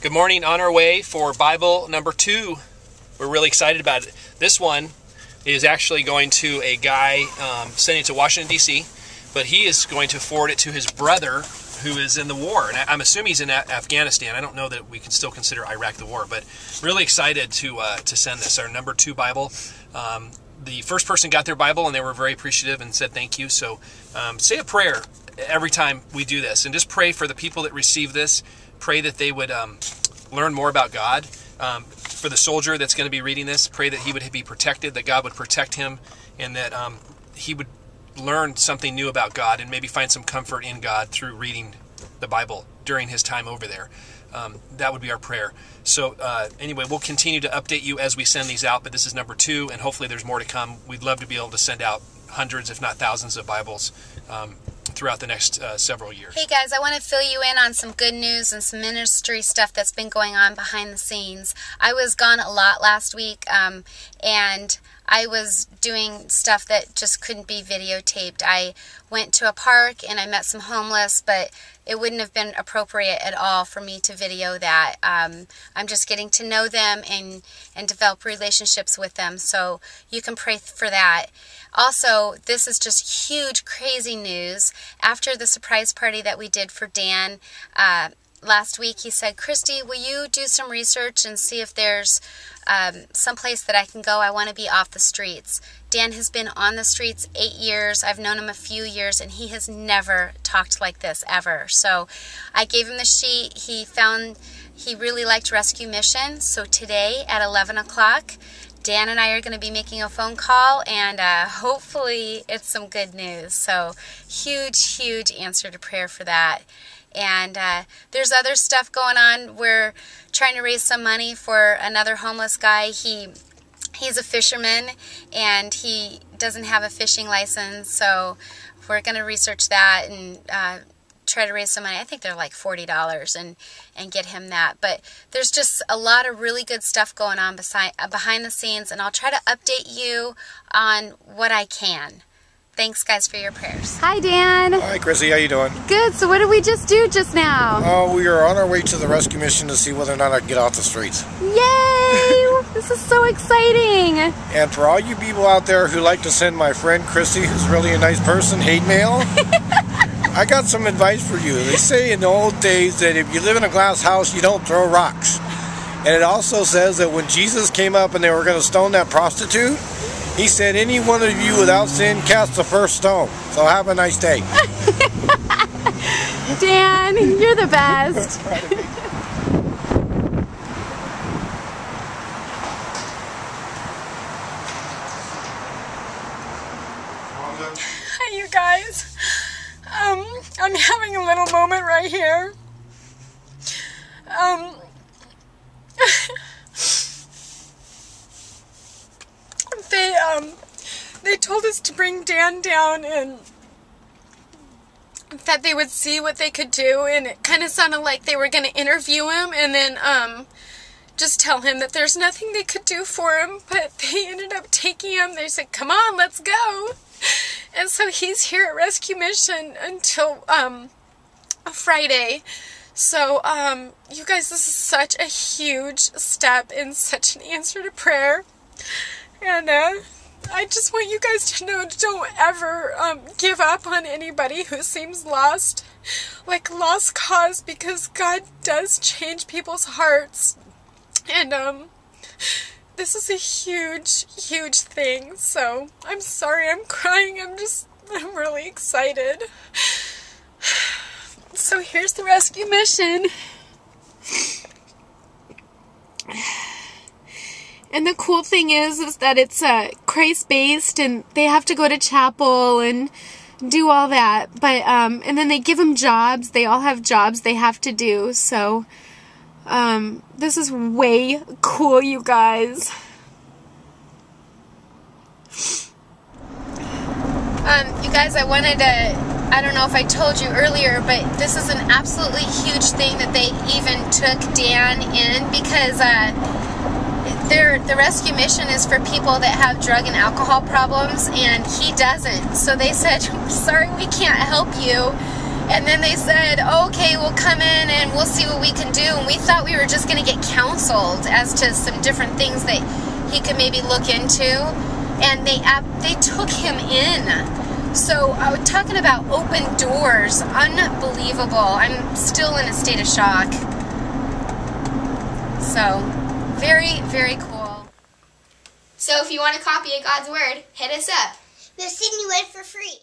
Good morning. On our way for Bible number 2. We're really excited about it. This one is actually going to a guy sending it to Washington, D.C., but he is going to forward it to his brother who is in the war. And I'm assuming he's in Afghanistan. I don't know that we can still consider Iraq the war, but really excited to send this, our number 2 Bible. The first person got their Bible, and they were very appreciative and said thank you. So say a prayer every time we do this, and just pray for the people that receive this. Pray that they would learn more about God. For the soldier that's going to be reading this, pray that he would be protected, that God would protect him, and that he would learn something new about God and maybe find some comfort in God through reading the Bible during his time over there. That would be our prayer. So anyway, we'll continue to update you as we send these out, but this is number 2, and hopefully there's more to come. We'd love to be able to send out hundreds, if not thousands, of Bibles throughout the next several years. Hey guys, I want to fill you in on some good news and some ministry stuff that's been going on behind the scenes. I was gone a lot last week, and I was doing stuff that just couldn't be videotaped. I went to a park and I met some homeless, but it wouldn't have been appropriate at all for me to video that. I'm just getting to know them and develop relationships with them, so you can pray for that. Also, this is just huge, crazy news. After the surprise party that we did for Dan last week, he said, "Christy, will you do some research and see if there's some place that I can go? I want to be off the streets." Dan has been on the streets 8 years. I've known him a few years, and he has never talked like this, ever. So I gave him the sheet. He really liked Rescue Mission. So today at 11 o'clock, Dan and I are going to be making a phone call, and hopefully it's some good news. So huge, huge answer to prayer for that. And there's other stuff going on. We're trying to raise some money for another homeless guy. He's a fisherman, and he doesn't have a fishing license, so we're going to research that and try to raise some money. I think they're like $40 and get him that. But there's just a lot of really good stuff going on behind the scenes, and I'll try to update you on what I can. Thanks, guys, for your prayers. Hi, Dan. Hi, Chrissy. How you doing? Good. So what did we just do just now? Oh, we are on our way to the rescue mission to see whether or not I can get off the streets. Yay! This is so exciting. And for all you people out there who like to send my friend Chrissy, who's really a nice person, hate mail, I got some advice for you. They say in the old days that if you live in a glass house, you don't throw rocks. And it also says that when Jesus came up and they were going to stone that prostitute, he said, "Any one of you without sin, cast the first stone." So have a nice day. Dan, you're the best. Hi, you guys. I'm having a little moment right here. They told us to bring Dan down and that they would see what they could do, and it kind of sounded like they were going to interview him and then just tell him that there's nothing they could do for him, but they ended up taking him. They said, "Come on, let's go." And so he's here at Rescue Mission until Friday. So you guys, this is such a huge step and such an answer to prayer. And I just want you guys to know, don't ever give up on anybody who seems lost, like lost cause, because God does change people's hearts. And this is a huge, huge thing. So I'm sorry I'm crying. I'm really excited. So here's the rescue mission. And the cool thing is that it's Christ-based, and they have to go to chapel and do all that. But and then they give them jobs. They all have jobs they have to do. So this is way cool, you guys. You guys, I wanted to, I don't know if I told you earlier, but this is an absolutely huge thing that they even took Dan in, because the rescue mission is for people that have drug and alcohol problems, and he doesn't. So they said, "Sorry, we can't help you." And then they said, okay, we'll come in and we'll see what we can do. And we thought we were just going to get counseled as to some different things that he could maybe look into. And they took him in. So I was talking about open doors. Unbelievable. I'm still in a state of shock. So, very, very cool. So if you want a copy of God's Word, hit us up. We'll send you it for free.